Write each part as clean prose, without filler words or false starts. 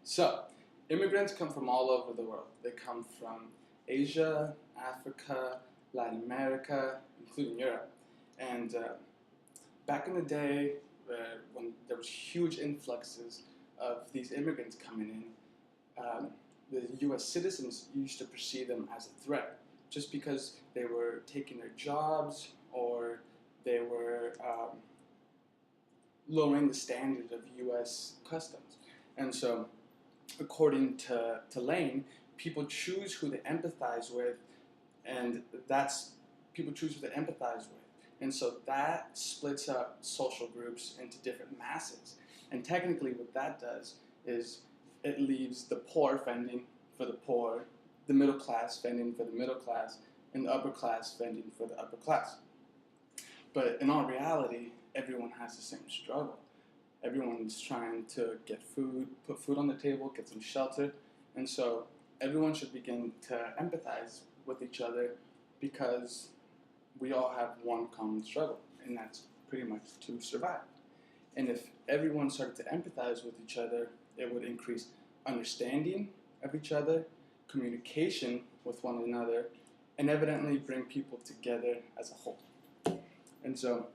So, immigrants come from all over the world. They come from Asia, Africa, Latin America, including Europe. And back in the day, when there was huge influxes of these immigrants coming in, the U.S. citizens used to perceive them as a threat, just because they were taking their jobs or they were lowering the standard of U.S. customs. And so, according to Lane, people choose who they empathize with, and people choose who they empathize with. And so that splits up social groups into different masses. And technically what that does is it leaves the poor fending for the poor, the middle class fending for the middle class, and the upper class fending for the upper class. But in all reality, everyone has the same struggle. Everyone's trying to get food, put food on the table, get some shelter. And so everyone should begin to empathize with each other because we all have one common struggle, and that's pretty much to survive. And if everyone started to empathize with each other, it would increase understanding of each other, communication with one another, and evidently bring people together as a whole. And so,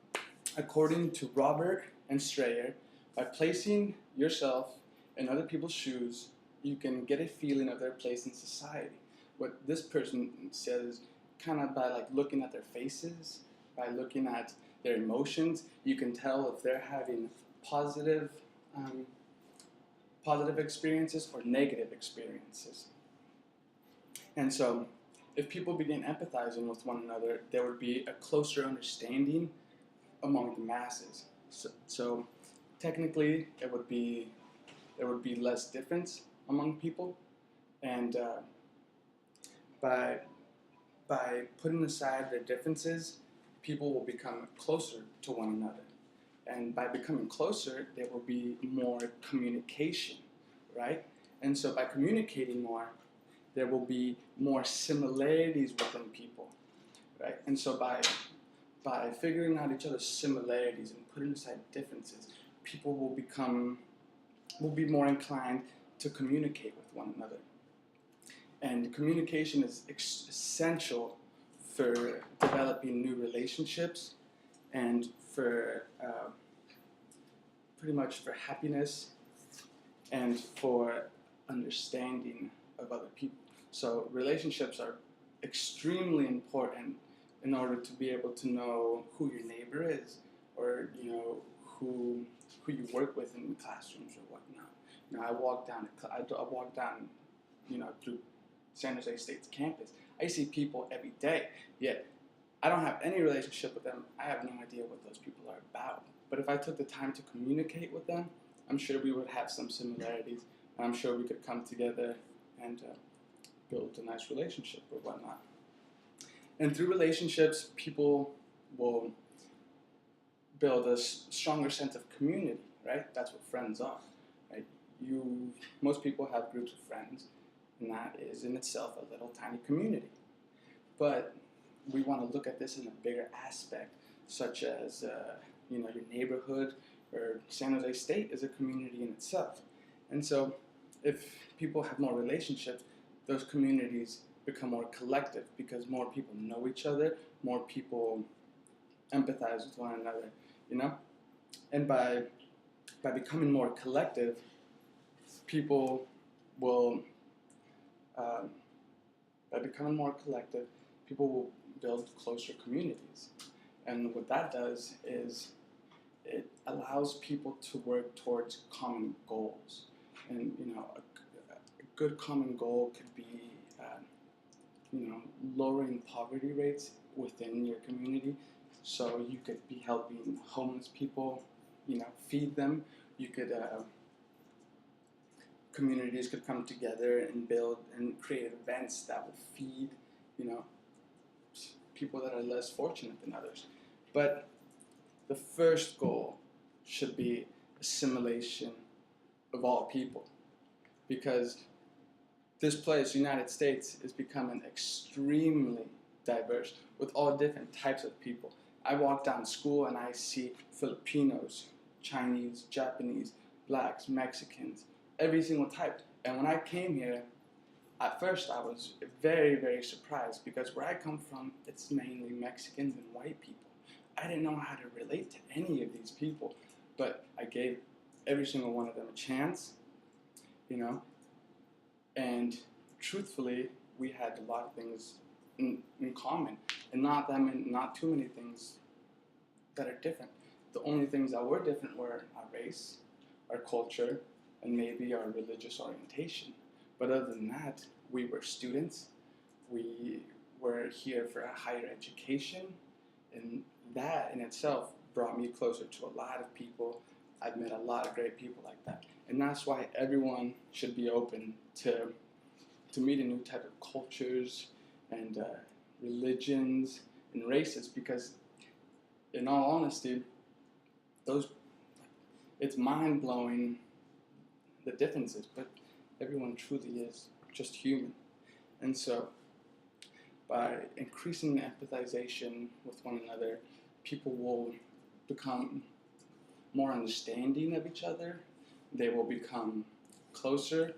according to Robert and Strayer, by placing yourself in other people's shoes, you can get a feeling of their place in society. What this person says, kind of by like looking at their faces, by looking at their emotions, you can tell if they're having positive experiences or negative experiences. And so, if people begin empathizing with one another, there would be a closer understanding among the masses. So technically, there would be less difference among people, and by putting aside their differences, people will become closer to one another, and by becoming closer, there will be more communication, right? And so by communicating more, there will be more similarities within people, right? And so by figuring out each other's similarities and putting aside differences, people will be more inclined to communicate with one another. And communication is essential for developing new relationships and for pretty much for happiness and for understanding of other people. So relationships are extremely important in order to be able to know who your neighbor is, or who you work with in classrooms or whatnot. I walk down through San Jose State's campus. I see people every day, yet I don't have any relationship with them. I have no idea what those people are about. But if I took the time to communicate with them, I'm sure we would have some similarities, and I'm sure we could come together and build a nice relationship or whatnot. And through relationships, people will build a stronger sense of community, right? That's what friends are, right? Most people have groups of friends, and that is in itself a little tiny community. But we want to look at this in a bigger aspect, such as your neighborhood, or San Jose State is a community in itself. And so if people have more relationships, those communities become more collective because more people know each other, more people empathize with one another, And by becoming more collective, people will build closer communities. And what that does is it allows people to work towards common goals. And a good common goal could be lowering poverty rates within your community. So you could be helping homeless people, feed them. You could communities could come together and build and create events that will feed people that are less fortunate than others. But the first goal should be assimilation of all people, because this place, United States, is becoming extremely diverse with all different types of people. I walk down school and I see Filipinos, Chinese, Japanese, blacks, Mexicans, every single type. And when I came here, at first I was very, very surprised because where I come from, it's mainly Mexicans and white people. I didn't know how to relate to any of these people, but I gave every single one of them a chance, you know, and truthfully, we had a lot of things in common, and not too many things that are different. The only things that were different were our race, our culture, and maybe our religious orientation. But other than that, we were students. We were here for a higher education, and that in itself brought me closer to a lot of people. I've met a lot of great people like that, and that's why everyone should be open to meeting new type of cultures and religions and races, because in all honesty, those it's mind blowing the differences, but everyone truly is just human. And so by increasing the empathization with one another, people will become more understanding of each other. They will become closer,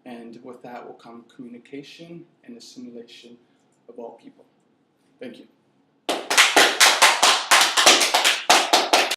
and with that will come communication and assimilation of all people. Thank you.